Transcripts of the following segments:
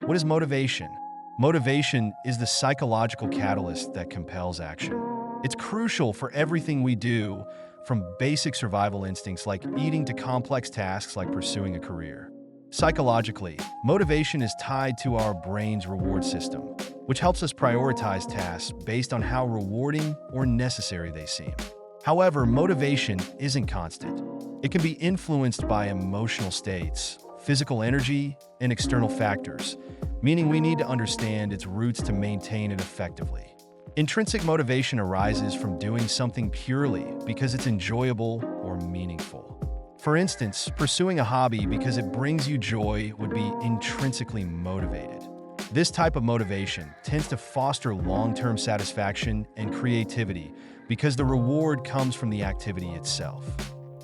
What is motivation? Motivation is the psychological catalyst that compels action. It's crucial for everything we do, from basic survival instincts like eating to complex tasks like pursuing a career. Psychologically, motivation is tied to our brain's reward system, which helps us prioritize tasks based on how rewarding or necessary they seem. However, motivation isn't constant. It can be influenced by emotional states, physical energy, and external factors, meaning we need to understand its roots to maintain it effectively. Intrinsic motivation arises from doing something purely because it's enjoyable or meaningful. For instance, pursuing a hobby because it brings you joy would be intrinsically motivated. This type of motivation tends to foster long-term satisfaction and creativity because the reward comes from the activity itself.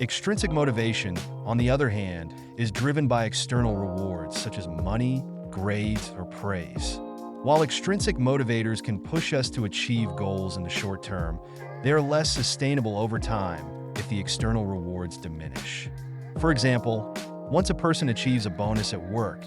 Extrinsic motivation, on the other hand, is driven by external rewards such as money, grades, or praise. While extrinsic motivators can push us to achieve goals in the short term, they are less sustainable over time if the external rewards diminish. For example, once a person achieves a bonus at work,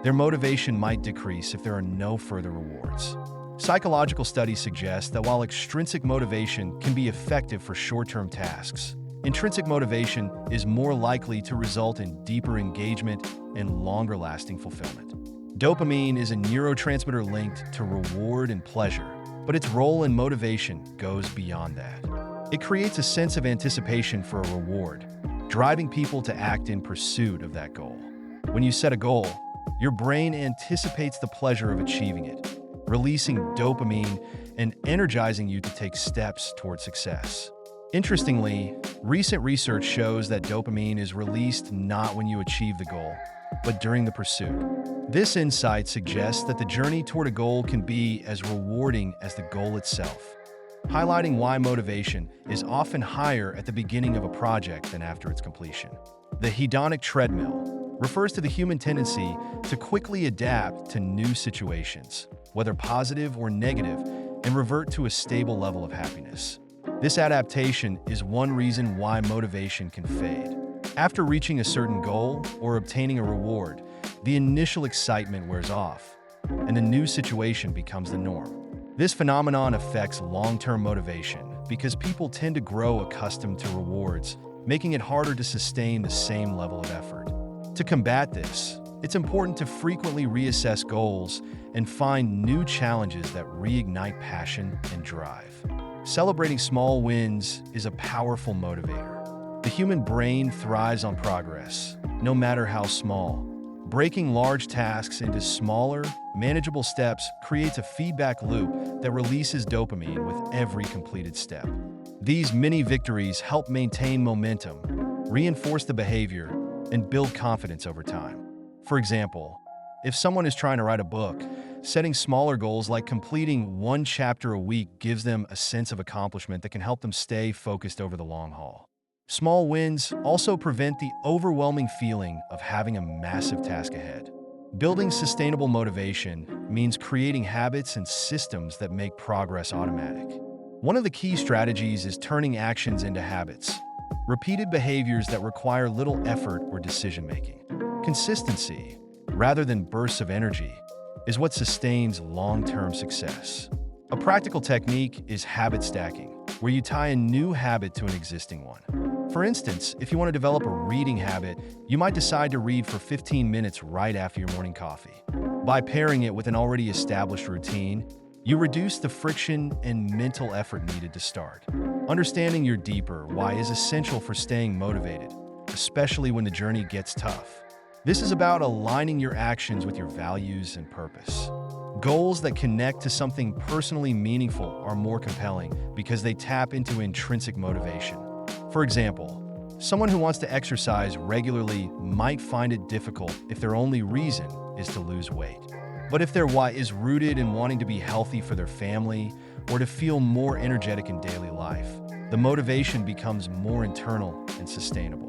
their motivation might decrease if there are no further rewards. Psychological studies suggest that while extrinsic motivation can be effective for short-term tasks, intrinsic motivation is more likely to result in deeper engagement and longer-lasting fulfillment. Dopamine is a neurotransmitter linked to reward and pleasure, but its role in motivation goes beyond that. It creates a sense of anticipation for a reward, driving people to act in pursuit of that goal. When you set a goal, your brain anticipates the pleasure of achieving it, releasing dopamine and energizing you to take steps toward success. Interestingly, recent research shows that dopamine is released not when you achieve the goal, but during the pursuit. This insight suggests that the journey toward a goal can be as rewarding as the goal itself, highlighting why motivation is often higher at the beginning of a project than after its completion. The hedonic treadmill refers to the human tendency to quickly adapt to new situations, whether positive or negative, and revert to a stable level of happiness. This adaptation is one reason why motivation can fade. After reaching a certain goal or obtaining a reward, the initial excitement wears off, and the new situation becomes the norm. This phenomenon affects long-term motivation because people tend to grow accustomed to rewards, making it harder to sustain the same level of effort. To combat this, it's important to frequently reassess goals and find new challenges that reignite passion and drive. Celebrating small wins is a powerful motivator. The human brain thrives on progress, no matter how small. Breaking large tasks into smaller, manageable steps creates a feedback loop that releases dopamine with every completed step. These mini victories help maintain momentum, reinforce the behavior, and build confidence over time. For example, if someone is trying to write a book, setting smaller goals like completing one chapter a week gives them a sense of accomplishment that can help them stay focused over the long haul. Small wins also prevent the overwhelming feeling of having a massive task ahead. Building sustainable motivation means creating habits and systems that make progress automatic. One of the key strategies is turning actions into habits, repeated behaviors that require little effort or decision-making. Consistency, rather than bursts of energy, is what sustains long-term success. A practical technique is habit stacking, where you tie a new habit to an existing one. For instance, if you want to develop a reading habit, you might decide to read for 15 minutes right after your morning coffee. By pairing it with an already established routine, you reduce the friction and mental effort needed to start. Understanding your deeper why is essential for staying motivated, especially when the journey gets tough. This is about aligning your actions with your values and purpose. Goals that connect to something personally meaningful are more compelling because they tap into intrinsic motivation. For example, someone who wants to exercise regularly might find it difficult if their only reason is to lose weight. But if their why is rooted in wanting to be healthy for their family or to feel more energetic in daily life, the motivation becomes more internal and sustainable.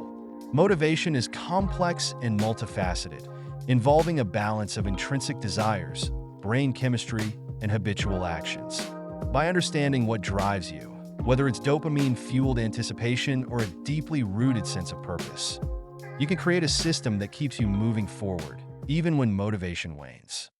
Motivation is complex and multifaceted, involving a balance of intrinsic desires, brain chemistry, and habitual actions. By understanding what drives you, whether it's dopamine-fueled anticipation or a deeply rooted sense of purpose, you can create a system that keeps you moving forward, even when motivation wanes.